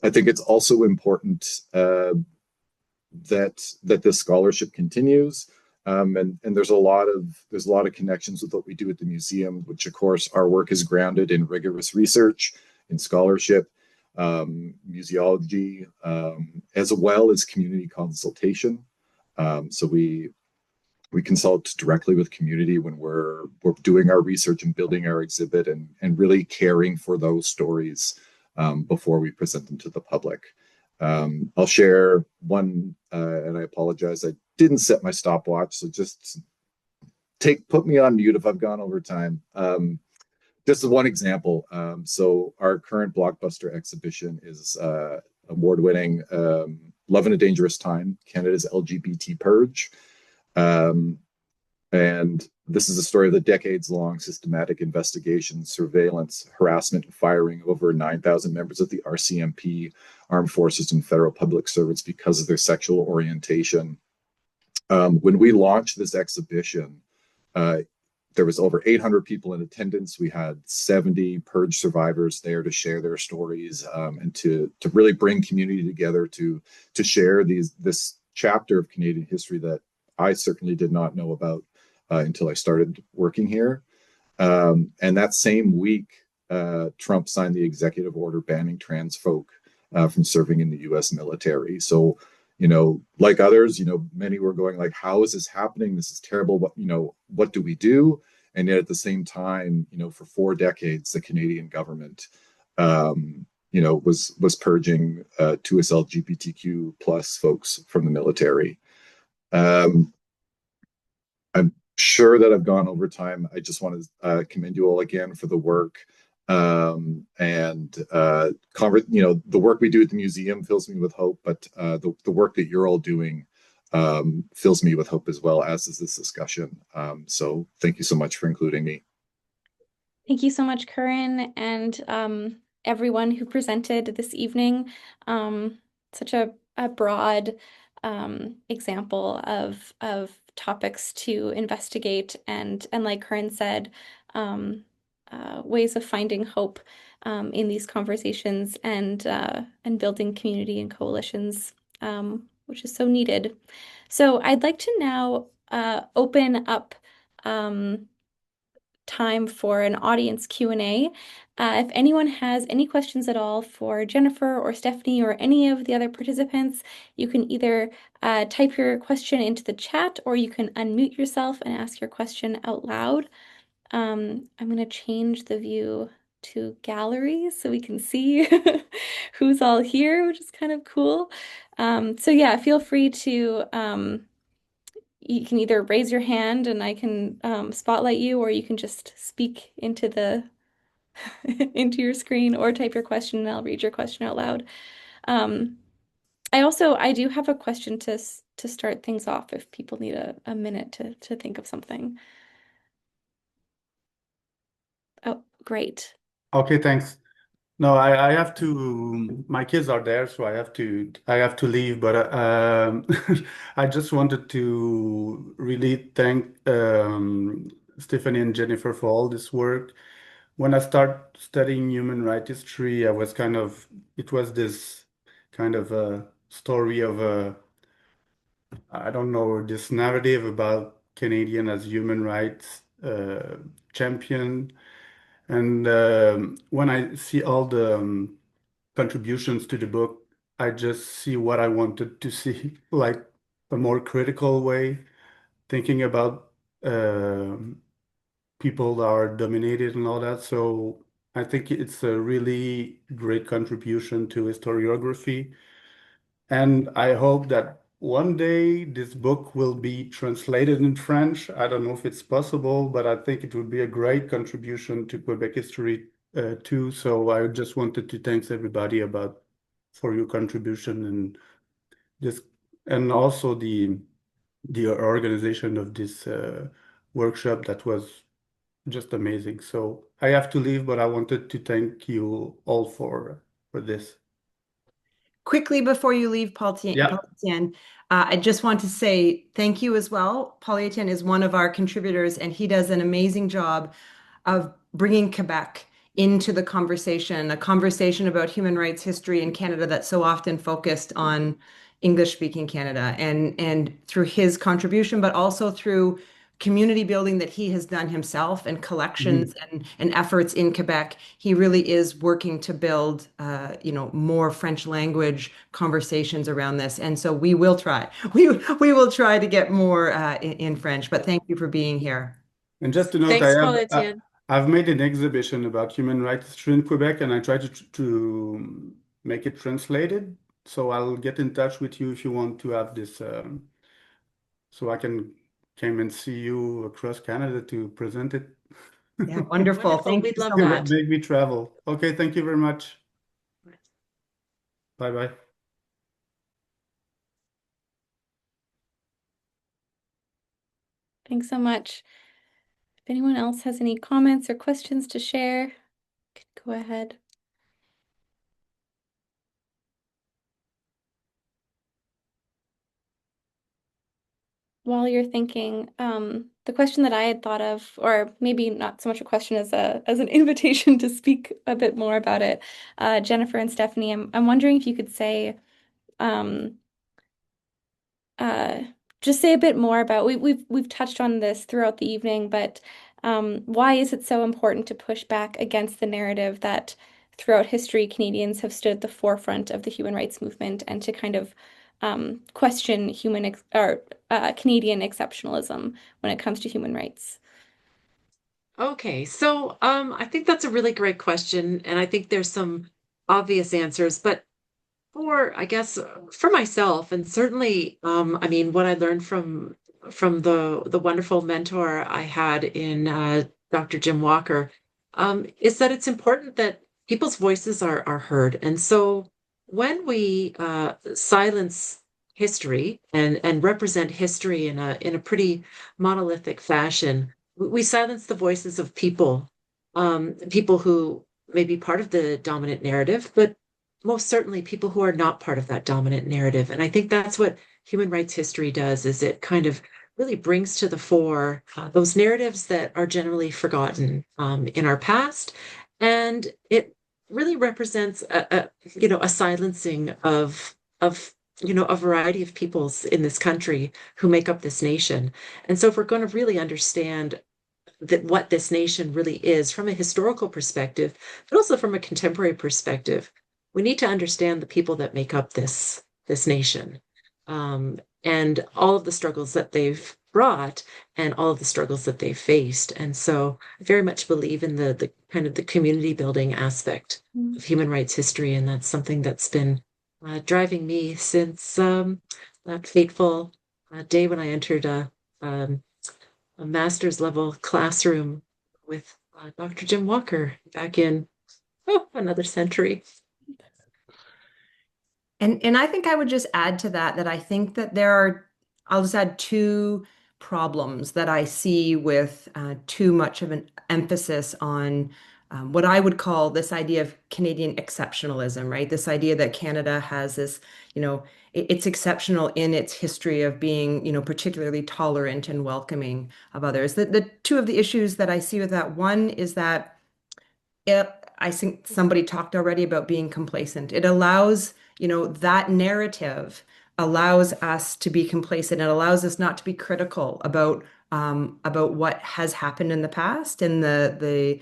think it's also important that this scholarship continues, and there's a lot of connections with what we do at the museum, which of course our work is grounded in rigorous research, in scholarship, museology, as well as community consultation. So we consult directly with community when we're doing our research and building our exhibit, and really caring for those stories before we present them to the public. I'll share one, and I apologize, I didn't set my stopwatch, so just put me on mute if I've gone over time. Just as one example, so our current blockbuster exhibition is award-winning Love in a Dangerous Time, Canada's LGBT Purge. And this is a story of the decades-long systematic investigation, surveillance, harassment, and firing of over 9,000 members of the RCMP, Armed Forces, and federal public servants because of their sexual orientation. When we launched this exhibition, there was over 800 people in attendance. We had 70 purge survivors there to share their stories, and to really bring community together to share this chapter of Canadian history that I certainly did not know about until I started working here. And that same week, Trump signed the executive order banning trans folk from serving in the U.S. military. So, like others, many were going like, how is this happening? This is terrible. What do we do? And yet at the same time, for 4 decades, the Canadian government, was purging 2S LGBTQ plus folks from the military. I'm sure that I've gone over time. I just want to commend you all again for the work. The work we do at the museum fills me with hope, but the work that you're all doing fills me with hope as well, as is this discussion. So thank you so much for including me. Thank you so much, Curran, and everyone who presented this evening. Such a broad example of topics to investigate, and like Curran said, ways of finding hope in these conversations, and building community and coalitions, which is so needed. So I'd like to now open up time for an audience Q&A. If anyone has any questions at all for Jennifer or Stephanie or any of the other participants, you can either type your question into the chat, or you can unmute yourself and ask your question out loud. I'm going to change the view to gallery so we can see who's all here, which is kind of cool. So yeah, feel free to you can either raise your hand and I can spotlight you, or you can just speak into the into your screen, or type your question and I'll read your question out loud. I do have a question to start things off if people need a minute to think of something. Oh, great. Okay, thanks. No, I have to, my kids are there, so I have to leave, but I just wanted to really thank Stephanie and Jennifer for all this work. When I started studying human rights history, it was this kind of a story of I don't know, this narrative about Canadian as human rights champion. And when I see all the contributions to the book, I just see what I wanted to see, like a more critical way, thinking about people that are dominated and all that. So I think it's a really great contribution to historiography. And I hope that one day this book will be translated in French. I don't know if it's possible, but I think it would be a great contribution to Quebec history too. So I just wanted to thank everybody for your contribution and this, and also the organization of this workshop that was just amazing. So I have to leave, but I wanted to thank you all for this. Quickly before you leave, Paul Yeah. Etienne, I just want to say thank you as well. Paul Etienne is one of our contributors, and he does an amazing job of bringing Quebec into the conversation, a conversation about human rights history in Canada that's so often focused on English-speaking Canada. And through his contribution, but also through community building that he has done himself, and collections and efforts in Quebec, he really is working to build more French language conversations around this. And so we will try. We will try to get more in French, but thank you for being here. And just to note, Thanks, Paul Etienne. I've made an exhibition about human rights history in Quebec, and I tried to make it translated. So I'll get in touch with you if you want to have this, so I can come and see you across Canada to present it. Yeah, wonderful. Thank We'd you love so that. much. Make me travel. Okay, thank you very much. Bye-bye. Thanks so much. If anyone else has any comments or questions to share, go ahead. While you're thinking, the question that I had thought of, or maybe not so much a question as an invitation to speak a bit more about it, Jennifer and Stephanie, I'm wondering if you could say, just say a bit more about, we've touched on this throughout the evening, but why is it so important to push back against the narrative that throughout history, Canadians have stood at the forefront of the human rights movement and to kind of question Canadian exceptionalism when it comes to human rights. Okay, so I think that's a really great question, and I think there's some obvious answers, but I guess, for myself, and certainly, I mean, what I learned from the wonderful mentor I had in Dr. Jim Walker, is that it's important that people's voices are heard. And so when we silence history and represent history in a pretty monolithic fashion, we silence the voices of people, people who may be part of the dominant narrative, but most certainly people who are not part of that dominant narrative. And I think that's what human rights history does, is it kind of really brings to the fore those narratives that are generally forgotten in our past. And it really represents a silencing of a variety of peoples in this country who make up this nation. And so if we're going to really understand that what this nation really is from a historical perspective, but also from a contemporary perspective, we need to understand the people that make up this nation, and all of the struggles that they've brought and all of the struggles that they've faced. And so I very much believe in the kind of the community building aspect of human rights history. And that's something that's been driving me since that fateful day when I entered a master's level classroom with Dr. Jim Walker back in another century. And I think I would just add to that I think that I'll just add two problems that I see with too much of an emphasis on what I would call this idea of Canadian exceptionalism, right? This idea that Canada has this, it's exceptional in its history of being, particularly tolerant and welcoming of others. The two of the issues that I see with that, one is that I think somebody talked already about being complacent. It allows, that narrative allows us to be complacent. It allows us not to be critical about what has happened in the past and the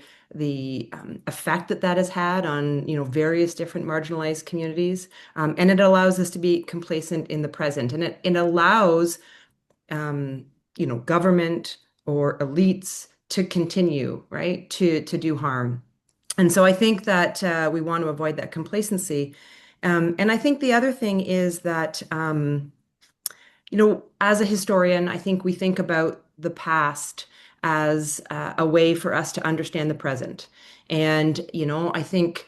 effect that has had on, various different marginalized communities. And it allows us to be complacent in the present. And it allows, government or elites to continue, right, to do harm. And so I think that we want to avoid that complacency. And I think the other thing is that, as a historian, I think we think about the past as a way for us to understand the present. And, I think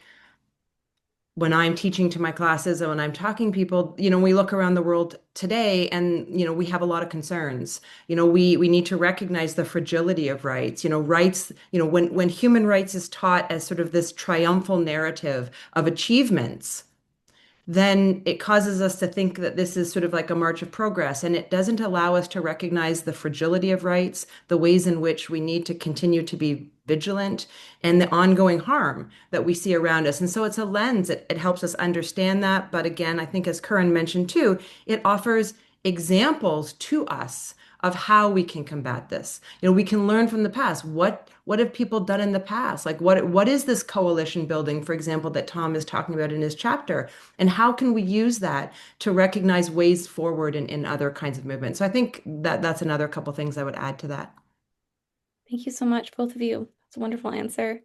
when I'm teaching to my classes and when I'm talking to people, we look around the world today and, we have a lot of concerns. We need to recognize the fragility of rights. Rights, when human rights is taught as sort of this triumphal narrative of achievements, then it causes us to think that this is sort of like a march of progress. And it doesn't allow us to recognize the fragility of rights, the ways in which we need to continue to be vigilant, and the ongoing harm that we see around us. And so it's a lens. It helps us understand that. But again, I think as Curran mentioned too, it offers examples to us of how we can combat this. We can learn from the past. What have people done in the past? Like what is this coalition building, for example, that Tom is talking about in his chapter? And how can we use that to recognize ways forward in other kinds of movements? So I think that's another couple things I would add to that. Thank you so much, both of you. It's a wonderful answer.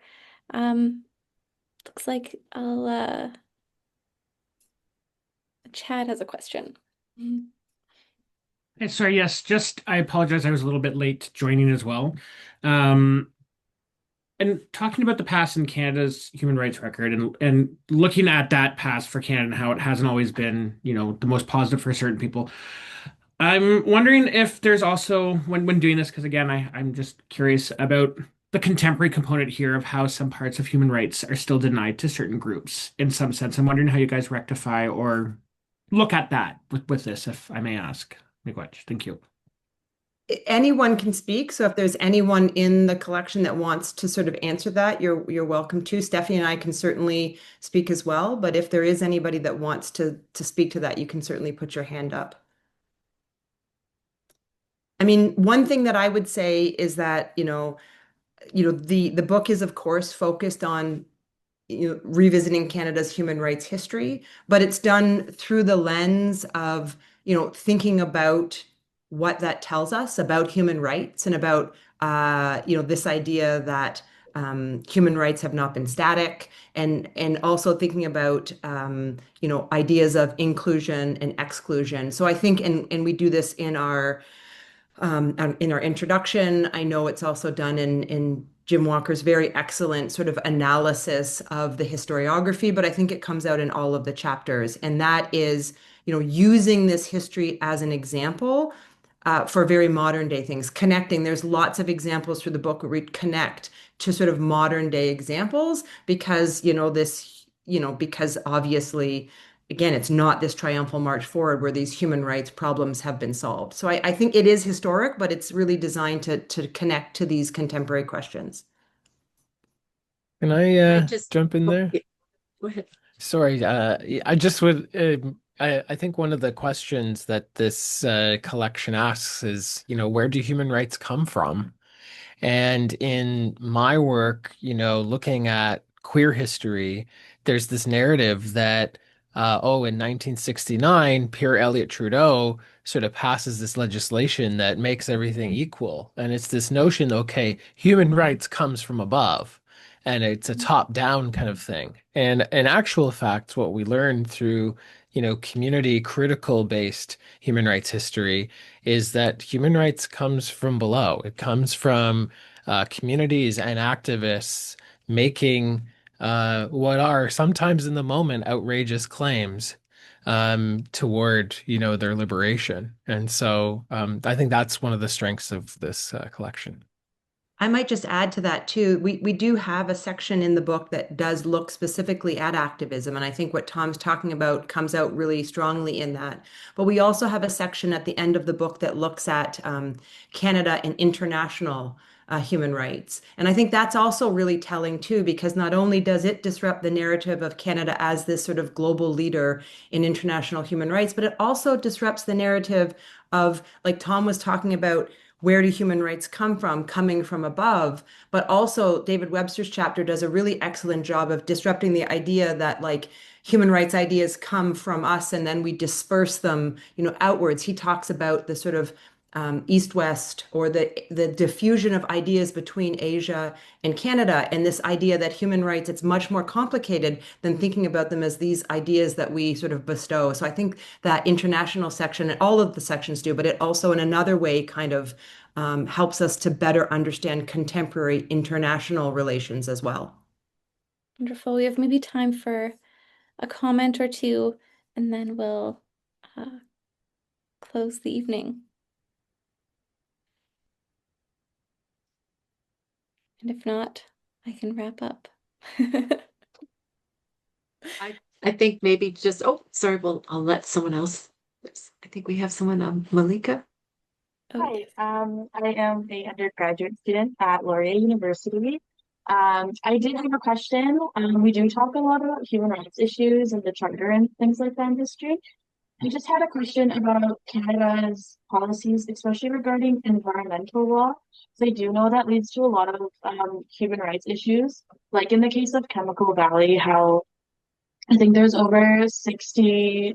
Looks like Chad has a question. Hey, sorry, yes, I apologize. I was a little bit late joining as well. And talking about the past in Canada's human rights record and looking at that past for Canada and how it hasn't always been, the most positive for certain people. I'm wondering if there's also, when doing this, because again, I'm just curious about the contemporary component here of how some parts of human rights are still denied to certain groups in some sense. I'm wondering how you guys rectify or look at that with this, if I may ask. Miigwech, thank you. Anyone can speak. So if there's anyone in the collection that wants to sort of answer that, you're welcome to. Stephanie and I can certainly speak as well. But if there is anybody that wants to speak to that, you can certainly put your hand up. I mean, one thing that I would say is that, the book is, of course, focused on revisiting Canada's human rights history, but it's done through the lens of, thinking about what that tells us about human rights and about, this idea that human rights have not been static, and also thinking about, ideas of inclusion and exclusion. So I think, and we do this in our introduction. I know it's also done in Jim Walker's very excellent sort of analysis of the historiography, but I think it comes out in all of the chapters. And that is, using this history as an example for very modern day things, connecting. There's lots of examples through the book where we connect to sort of modern day examples because, because obviously, again, it's not this triumphal march forward where these human rights problems have been solved. So I think it is historic, but it's really designed to connect to these contemporary questions. Can I just jump in there? Go ahead. Sorry, I just would. I think one of the questions that this collection asks is, where do human rights come from? And in my work, looking at queer history, there's this narrative that, in 1969, Pierre Elliott Trudeau sort of passes this legislation that makes everything equal. And it's this notion, okay, human rights comes from above, and it's a top-down kind of thing. And in actual fact, what we learned through, community critical based human rights history is that human rights comes from below. It comes from communities and activists making what are sometimes in the moment outrageous claims toward, their liberation. And so I think that's one of the strengths of this collection. I might just add to that too. We do have a section in the book that does look specifically at activism, and I think what Tom's talking about comes out really strongly in that. But we also have a section at the end of the book that looks at Canada and international human rights. And I think that's also really telling too, because not only does it disrupt the narrative of Canada as this sort of global leader in international human rights, but it also disrupts the narrative of, like Tom was talking about, where do human rights come from? Coming from above. But also David Webster's chapter does a really excellent job of disrupting the idea that like human rights ideas come from us and then we disperse them, outwards. He talks about the sort of East-West or the diffusion of ideas between Asia and Canada, and this idea that human rights, it's much more complicated than thinking about them as these ideas that we sort of bestow. So I think that international section, and all of the sections do, but it also in another way kind of helps us to better understand contemporary international relations as well. Wonderful. We have maybe time for a comment or two, and then we'll close the evening. And if not, I can wrap up. I think maybe just, sorry, well, I'll let someone else. I think we have someone, Malika. Hi, I am a undergraduate student at Laurier University. I did have a question. We do talk a lot about human rights issues and the charter and things like that in history. I just had a question about Canada's policies, especially regarding environmental law. So I do know that leads to a lot of human rights issues, like in the case of Chemical Valley, how I think there's over 60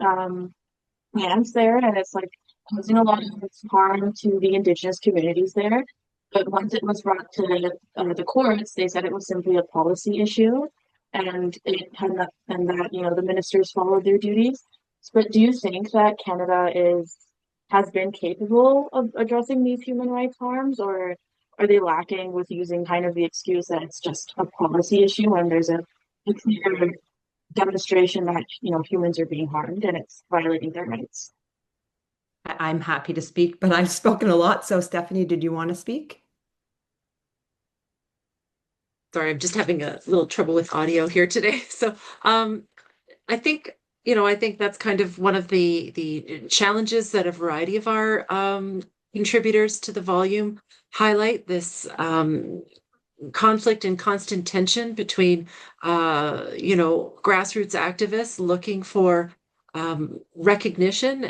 plants there, and it's like causing a lot of harm to the indigenous communities there. But once it was brought to the courts, they said it was simply a policy issue, and it had not, and that the ministers followed their duties. But do you think that Canada has been capable of addressing these human rights harms, or are they lacking with using kind of the excuse that it's just a policy issue when there's a clear demonstration that humans are being harmed and it's violating their rights? I'm happy to speak, but I've spoken a lot. So Stephanie, did you want to speak? Sorry, I'm just having a little trouble with audio here today. So I think that's kind of one of the challenges that a variety of our contributors to the volume highlight, this conflict and constant tension between grassroots activists looking for recognition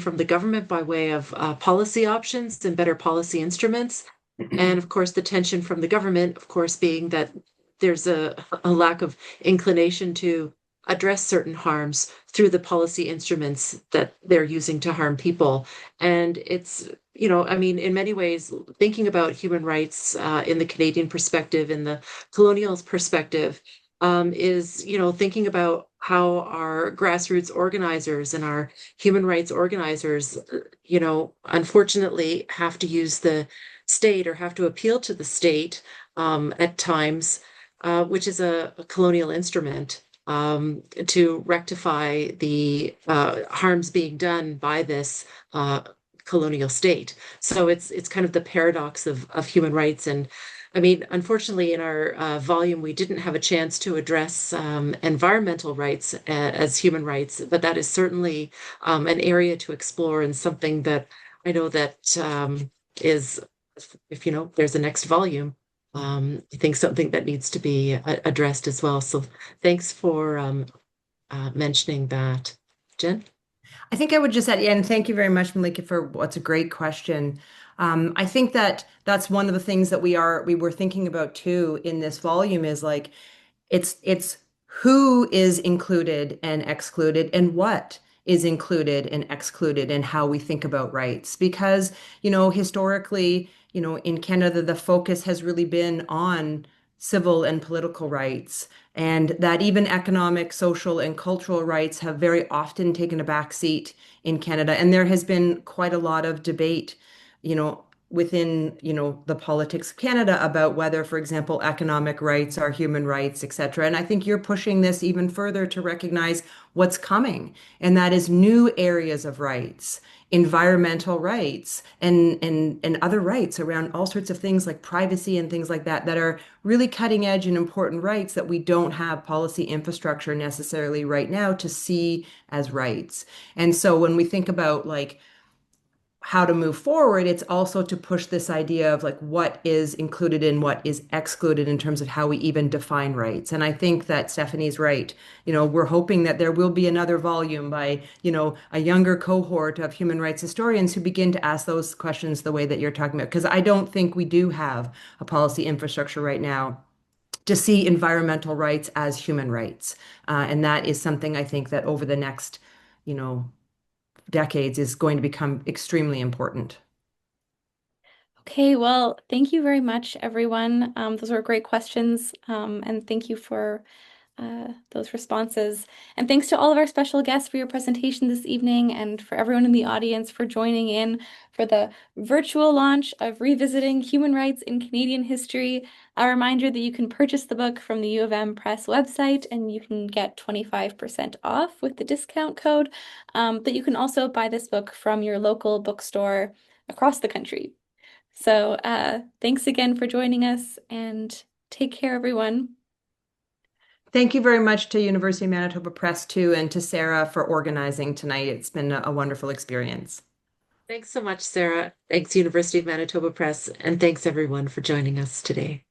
from the government by way of policy options and better policy instruments. And of course, the tension from the government, of course, being that there's a lack of inclination to address certain harms through the policy instruments that they're using to harm people. And it's, I mean, in many ways, thinking about human rights in the Canadian perspective, in the colonial perspective, is, thinking about how our grassroots organizers and our human rights organizers, unfortunately have to use the state or have to appeal to the state at times, which is a colonial instrument, to rectify the harms being done by this colonial state. So it's kind of the paradox of human rights. And I mean, unfortunately, in our volume, we didn't have a chance to address environmental rights as human rights, but that is certainly an area to explore and something that I know that is, if there's a next volume, I think something that needs to be addressed as well. So thanks for mentioning that. Jen? I think I would just add, yeah, and thank you very much, Malika, for what's a great question. I think that that's one of the things that we were thinking about too in this volume is like it's who is included and excluded and what is included and excluded and how we think about rights. Because, historically, in Canada, the focus has really been on civil and political rights, and that even economic, social, and cultural rights have very often taken a back seat in Canada. And there has been quite a lot of debate, within, the politics of Canada about whether, for example, economic rights are human rights, et cetera. And I think you're pushing this even further to recognize what's coming, and that is new areas of rights, environmental rights, and other rights around all sorts of things like privacy and things like that that are really cutting edge and important rights that we don't have policy infrastructure necessarily right now to see as rights. And so when we think about like how to move forward, it's also to push this idea of like what is included and what is excluded in terms of how we even define rights. And I think that Stephanie's right. We're hoping that there will be another volume by, a younger cohort of human rights historians who begin to ask those questions the way that you're talking about. Because I don't think we do have a policy infrastructure right now to see environmental rights as human rights. And that is something I think that over the next, decades is going to become extremely important. Okay, well, thank you very much, everyone. Those were great questions, and thank you for those responses. And thanks to all of our special guests for your presentation this evening, and for everyone in the audience for joining in for the virtual launch of Revisiting Human Rights in Canadian History. A reminder that you can purchase the book from the U of M Press website, and you can get 25% off with the discount code. But you can also buy this book from your local bookstore across the country. So thanks again for joining us, and take care, everyone. Thank you very much to University of Manitoba Press too, and to Sarah for organizing tonight. It's been a wonderful experience. Thanks so much, Sarah. Thanks, University of Manitoba Press, and thanks everyone for joining us today.